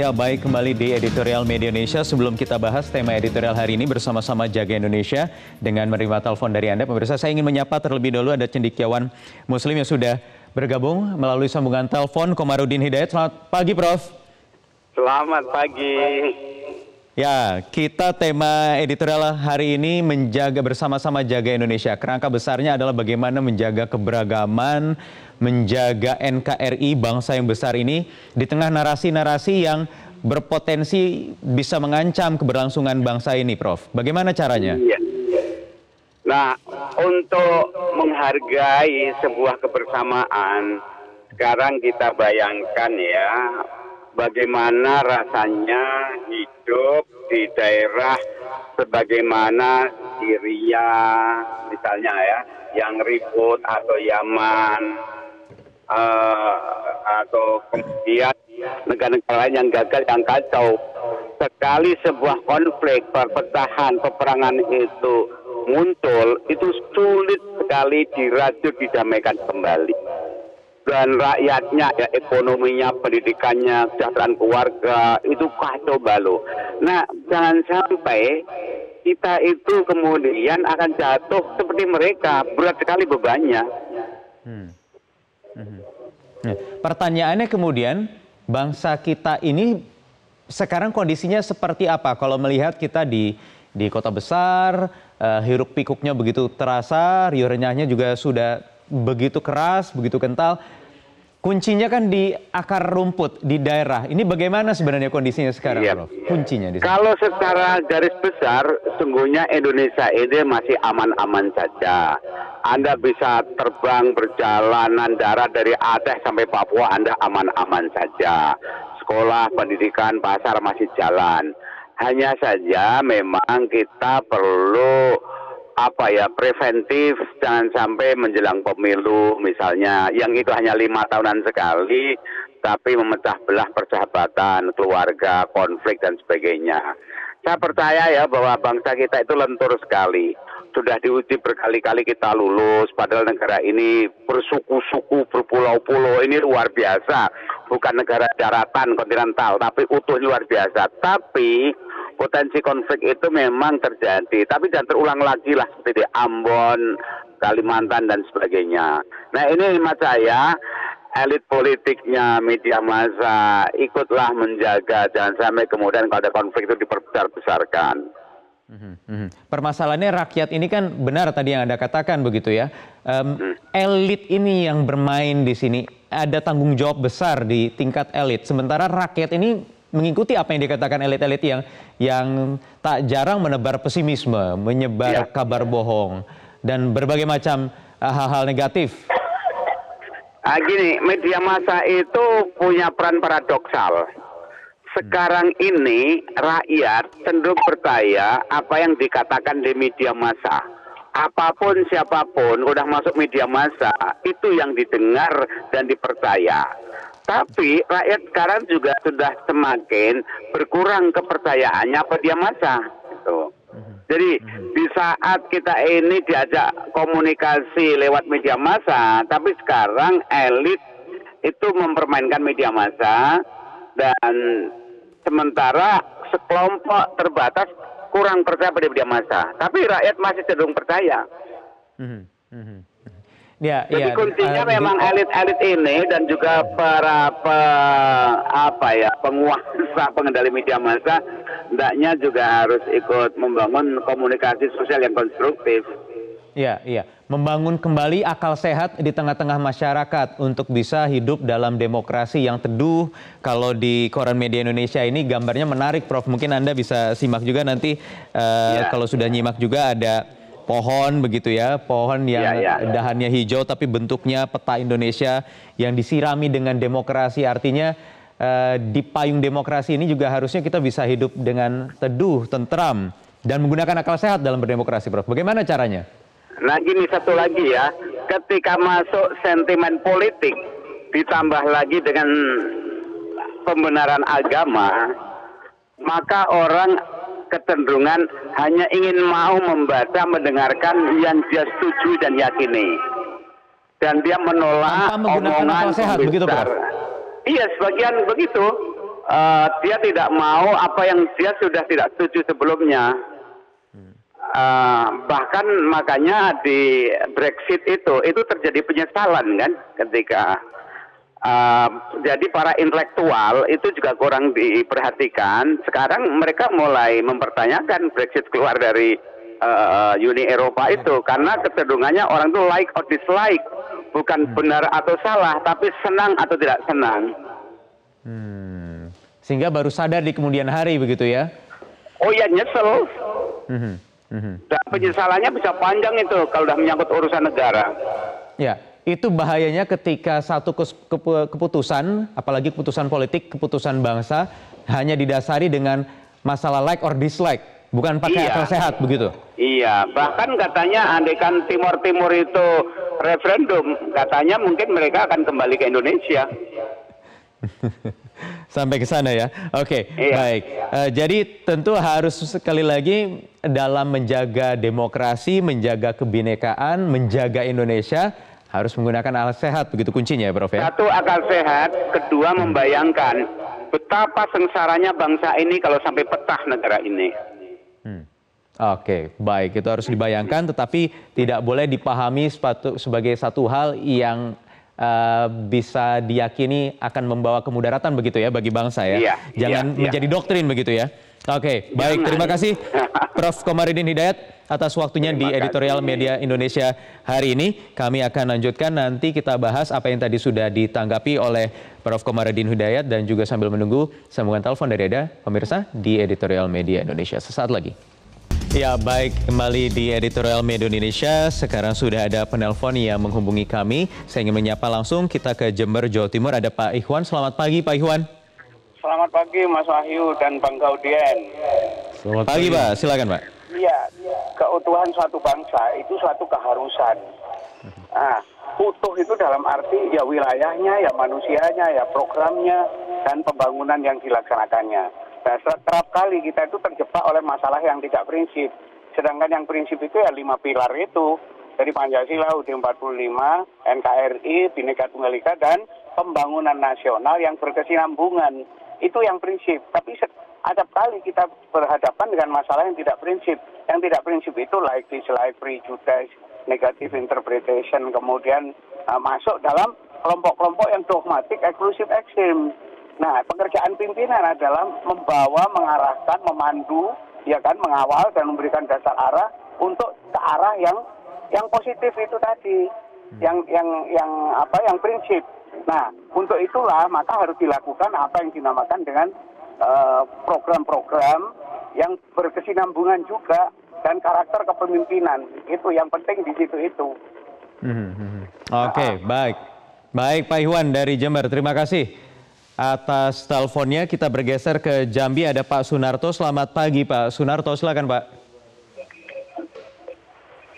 Ya, baik, kembali di Editorial Media Indonesia. Sebelum kita bahas tema editorial hari ini bersama-sama Jaga Indonesia dengan menerima telepon dari Anda, pemirsa, saya ingin menyapa terlebih dahulu ada cendekiawan Muslim yang sudah bergabung melalui sambungan telepon, Komarudin Hidayat. Selamat pagi, Prof. Selamat pagi. Ya, kita tema editorial hari ini menjaga bersama-sama Jaga Indonesia. Kerangka besarnya adalah bagaimana menjaga keberagaman, menjaga NKRI, bangsa yang besar ini, di tengah narasi-narasi yang berpotensi bisa mengancam keberlangsungan bangsa ini, Prof. Bagaimana caranya? Iya. Nah, untuk menghargai sebuah kebersamaan, sekarang kita bayangkan ya, bagaimana rasanya hidup di daerah sebagaimana Syria, misalnya ya, yang ribut, atau Yaman, atau kemudian negara-negara lain yang gagal, yang kacau. Sekali sebuah konflik, perpecahan, peperangan itu muncul, itu sulit sekali dirajut, didamaikan kembali. Dan rakyatnya, ya, ekonominya, pendidikannya, kesejahteraan keluarga, itu kacau balau. Nah, jangan sampai kita itu kemudian akan jatuh seperti mereka, berat sekali bebannya. Pertanyaannya kemudian, bangsa kita ini sekarang kondisinya seperti apa? Kalau melihat kita di kota besar, hiruk pikuknya begitu terasa, riuh renyahnya juga sudah begitu keras, begitu kental. Kuncinya kan di akar rumput, di daerah. Ini bagaimana sebenarnya kondisinya sekarang, Iya. Prof? Kuncinya di sana. Kalau secara garis besar, sungguhnya Indonesia ini masih aman-aman saja. Anda bisa terbang perjalanan darat dari Aceh sampai Papua, Anda aman-aman saja. Sekolah, pendidikan, pasar masih jalan. Hanya saja memang kita perlu preventif, jangan sampai menjelang pemilu misalnya, yang itu hanya 5 tahunan sekali, tapi memecah belah persahabatan, keluarga, konflik dan sebagainya. Saya percaya ya bahwa bangsa kita itu lentur sekali. Sudah diuji berkali-kali kita lulus, padahal negara ini bersuku-suku, berpulau-pulau, ini luar biasa. Bukan negara daratan, kontinental, tapi utuh luar biasa. Tapi potensi konflik itu memang terjadi, tapi jangan terulang lagi lah seperti di Ambon, Kalimantan dan sebagainya. Nah, ini hemat saya, elit politiknya, media massa ikutlah menjaga, jangan sampai kemudian kalau ada konflik itu diperbesar-besarkan. Permasalahannya rakyat ini kan benar tadi yang Anda katakan begitu ya. Elit ini yang bermain di sini, ada tanggung jawab besar di tingkat elit. Sementara rakyat ini mengikuti apa yang dikatakan elit-elit yang tak jarang menebar pesimisme, menyebar kabar bohong, dan berbagai macam hal-hal negatif. Gini, media massa itu punya peran paradoksal. Sekarang ini rakyat cenderung percaya apa yang dikatakan di media massa. Apapun siapapun udah masuk media massa, itu yang didengar dan dipercaya. Tapi rakyat sekarang juga sudah semakin berkurang kepercayaannya media massa. Gitu. Jadi di saat kita ini diajak komunikasi lewat media massa, tapi sekarang elit itu mempermainkan media massa, dan sementara sekelompok terbatas kurang percaya pada media massa. Tapi rakyat masih cenderung percaya. Jadi kuncinya memang elit-elit ini dan juga para penguasa, pengendali media massa, hendaknya juga harus ikut membangun komunikasi sosial yang konstruktif. Iya. Membangun kembali akal sehat di tengah-tengah masyarakat untuk bisa hidup dalam demokrasi yang teduh. Kalau di Koran Media Indonesia ini gambarnya menarik, Prof. Mungkin Anda bisa simak juga nanti kalau sudah nyimak juga ada pohon begitu ya, pohon yang dahannya hijau tapi bentuknya peta Indonesia yang disirami dengan demokrasi. Artinya di payung demokrasi ini juga harusnya kita bisa hidup dengan teduh, tentram, dan menggunakan akal sehat dalam berdemokrasi, Prof. Bagaimana caranya? Nah, gini satu lagi ya, ketika masuk sentimen politik ditambah lagi dengan pembenaran agama, maka orang kecenderungan hanya ingin mau membaca, mendengarkan yang dia setuju dan yakini. Dan dia menolak omongan sehat, begitu, Prof? Iya, sebagian begitu. dia tidak mau apa yang dia sudah tidak setuju sebelumnya. Bahkan makanya di Brexit itu terjadi penyesalan kan ketika jadi para intelektual itu juga kurang diperhatikan. Sekarang mereka mulai mempertanyakan Brexit keluar dari Uni Eropa itu karena kecenderungannya orang tuh like or dislike, bukan benar atau salah, tapi senang atau tidak senang. Sehingga baru sadar di kemudian hari begitu ya? Oh ya, nyesel. Dan penyesalannya bisa panjang itu kalau udah menyangkut urusan negara. Ya, itu bahayanya ketika satu keputusan, apalagi keputusan politik, keputusan bangsa, hanya didasari dengan masalah like or dislike, bukan pakai akal sehat begitu. Iya, bahkan katanya andaikan Timur Timur itu referendum, katanya mungkin mereka akan kembali ke Indonesia. Sampai ke sana ya. Oke, baik. Jadi tentu harus sekali lagi dalam menjaga demokrasi, menjaga kebinekaan, menjaga Indonesia harus menggunakan akal sehat, begitu kuncinya ya Prof ya. Satu, akal sehat, kedua membayangkan betapa sengsaranya bangsa ini kalau sampai pecah negara ini. Oke, baik, itu harus dibayangkan tetapi tidak boleh dipahami sebagai satu hal yang bisa diyakini akan membawa kemudaratan begitu ya bagi bangsa ya. Jangan menjadi doktrin begitu ya. Oke, baik, terima kasih Prof. Komarudin Hidayat atas waktunya di Editorial Media Indonesia hari ini. Kami akan lanjutkan nanti kita bahas apa yang tadi sudah ditanggapi oleh Prof. Komarudin Hidayat dan juga sambil menunggu sambungan telepon dari Anda pemirsa di Editorial Media Indonesia sesaat lagi. Ya, baik, kembali di Editorial Media Indonesia. Sekarang sudah ada penelpon yang menghubungi kami. Saya ingin menyapa langsung, kita ke Jember, Jawa Timur. Ada Pak Ikhwan. Selamat pagi, Pak Ikhwan. Selamat pagi, Mas Wahyu dan Bang Gaudien. Selamat pagi, Pak. Silakan, Pak. Iya, keutuhan suatu bangsa itu suatu keharusan. Nah, utuh itu dalam arti ya wilayahnya, ya manusianya, ya programnya, dan pembangunan yang dilaksanakannya. Nah, kerap kali kita itu terjebak oleh masalah yang tidak prinsip. Sedangkan yang prinsip itu ya 5 pilar itu. Dari Pancasila, UUD 45, NKRI, Bhinneka Tunggal Ika, dan pembangunan nasional yang berkesinambungan. Itu yang prinsip. Tapi ada kali kita berhadapan dengan masalah yang tidak prinsip. Yang tidak prinsip itu like dislike, prejudice, negative interpretation, kemudian masuk dalam kelompok-kelompok yang dogmatik, eksklusif, ekstrim. Nah, pekerjaan pimpinan adalah membawa, mengarahkan, memandu, ya kan, mengawal dan memberikan dasar arah untuk ke arah yang positif itu tadi, yang prinsip. Nah, untuk itulah maka harus dilakukan apa yang dinamakan dengan program-program yang berkesinambungan juga dan karakter kepemimpinan. Itu yang penting di situ itu. Oke, baik. Baik, Pak Ikhwan dari Jember, terima kasih atas teleponnya. Kita bergeser ke Jambi, ada Pak Sunarto. Selamat pagi, Pak Sunarto. Silakan, Pak.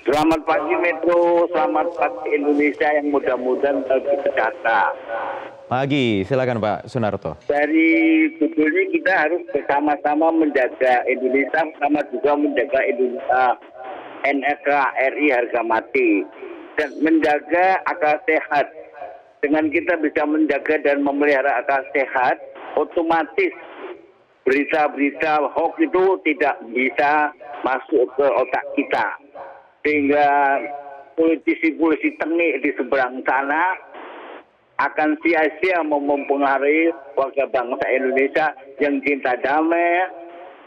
Selamat pagi Metro, selamat pagi Indonesia yang mudah-mudahan terjaga. Pagi, silakan Pak Sunarto. Dari judulnya kita harus bersama-sama menjaga Indonesia, sama juga menjaga Indonesia NKRI harga mati dan menjaga akal sehat. Dengan kita bisa menjaga dan memelihara akal sehat, otomatis berita-berita hoax itu tidak bisa masuk ke otak kita. Sehingga politisi-politisi tengik di seberang sana akan sia-sia mempengaruhi warga bangsa Indonesia yang cinta damai,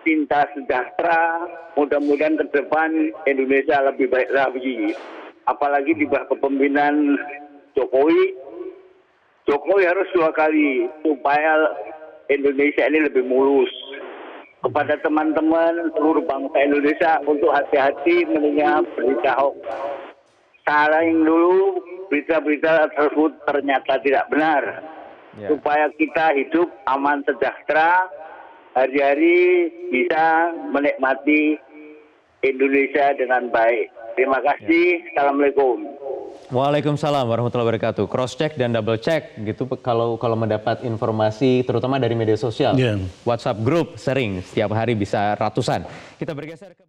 cinta sejahtera. Mudah-mudahan ke depan Indonesia lebih baik lagi. Apalagi di bawah kepemimpinan Jokowi. Jokowi harus 2 kali supaya Indonesia ini lebih mulus. Kepada teman-teman seluruh bangsa Indonesia untuk hati-hati mendengar berita hoax. Saring dulu berita-berita tersebut ternyata tidak benar. Supaya kita hidup aman sejahtera, hari-hari bisa menikmati Indonesia dengan baik. Terima kasih. Assalamualaikum. Waalaikumsalam warahmatullahi wabarakatuh. Cross check dan double check gitu kalau mendapat informasi terutama dari media sosial. WhatsApp grup sering setiap hari bisa ratusan. Kita bergeser ke